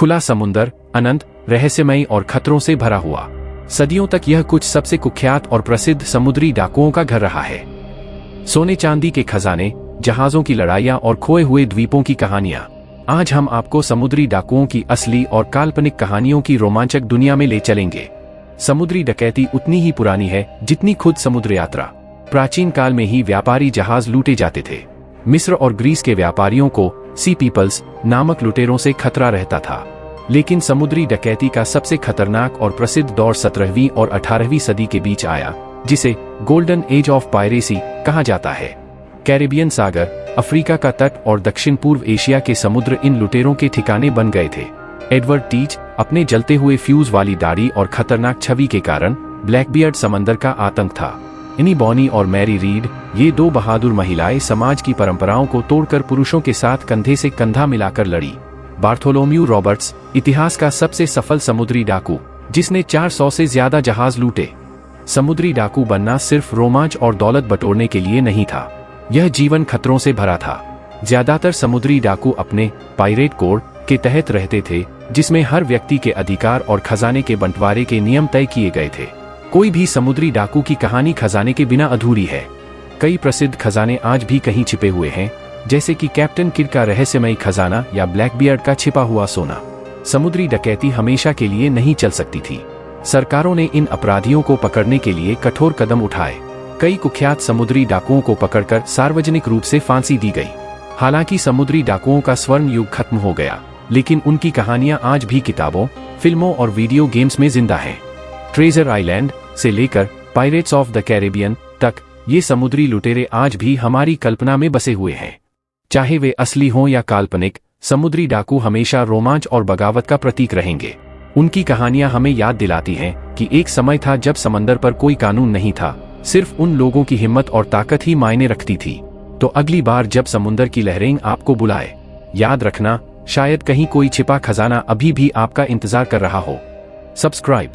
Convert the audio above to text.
खुला समुंदर, अनंत, रहस्यमयी और खतरों से भरा हुआ। सदियों तक यह कुछ सबसे कुख्यात और प्रसिद्ध समुद्री डाकुओं का घर रहा है। सोने चांदी के खजाने, जहाजों की लड़ाइयां और खोए हुए द्वीपों की कहानियां। आज हम आपको समुद्री डाकुओं की असली और काल्पनिक कहानियों की रोमांचक दुनिया में ले चलेंगे। समुद्री डकैती उतनी ही पुरानी है जितनी खुद समुद्र यात्रा। प्राचीन काल में ही व्यापारी जहाज लूटे जाते थे। मिस्र और ग्रीस के व्यापारियों को सी पीपल्स नामक लुटेरों से खतरा रहता था। लेकिन समुद्री डकैती का सबसे खतरनाक और प्रसिद्ध दौर 17वीं और 18वीं सदी के बीच आया, जिसे गोल्डन एज ऑफ पायरेसी कहा जाता है। कैरिबियन सागर, अफ्रीका का तट और दक्षिण पूर्व एशिया के समुद्र इन लुटेरों के ठिकाने बन गए थे। एडवर्ड टीच अपने जलते हुए फ्यूज वाली दाढ़ी और खतरनाक छवि के कारण ब्लैकबियर्ड समंदर का आतंक था। इनी बॉनी और मैरी रीड, ये दो बहादुर महिलाएं समाज की परंपराओं को तोड़कर पुरुषों के साथ कंधे से कंधा मिलाकर लड़ी। बार्थोलोम्यू रॉबर्ट्स, इतिहास का सबसे सफल समुद्री डाकू, जिसने 400 से ज्यादा जहाज लूटे। समुद्री डाकू बनना सिर्फ रोमांच और दौलत बटोरने के लिए नहीं था, यह जीवन खतरों से भरा था। ज्यादातर समुद्री डाकू अपने पायरेट कोड के तहत रहते थे, जिसमें हर व्यक्ति के अधिकार और खजाने के बंटवारे के नियम तय किए गए थे। कोई भी समुद्री डाकू की कहानी खजाने के बिना अधूरी है। कई प्रसिद्ध खजाने आज भी कहीं छिपे हुए हैं, जैसे कि कैप्टन किड का रहस्यमयी खजाना या ब्लैकबियर्ड का छिपा हुआ सोना। समुद्री डकैती हमेशा के लिए नहीं चल सकती थी। सरकारों ने इन अपराधियों को पकड़ने के लिए कठोर कदम उठाए। कई कुख्यात समुद्री डाकुओं को पकड़कर सार्वजनिक रूप से फांसी दी गई। हालांकि समुद्री डाकुओं का स्वर्ण युग खत्म हो गया, लेकिन उनकी कहानियां आज भी किताबों, फिल्मों और वीडियो गेम्स में जिंदा हैं। ट्रेजर आइलैंड से लेकर पायरेट्स ऑफ द कैरिबियन तक, ये समुद्री लुटेरे आज भी हमारी कल्पना में बसे हुए हैं। चाहे वे असली हों या काल्पनिक, समुद्री डाकू हमेशा रोमांच और बगावत का प्रतीक रहेंगे। उनकी कहानियां हमें याद दिलाती हैं कि एक समय था जब समंदर पर कोई कानून नहीं था, सिर्फ उन लोगों की हिम्मत और ताकत ही मायने रखती थी। तो अगली बार जब समुद्र की लहरें आपको बुलाए, याद रखना, शायद कहीं कोई छिपा खजाना अभी भी आपका इंतजार कर रहा हो। सब्सक्राइब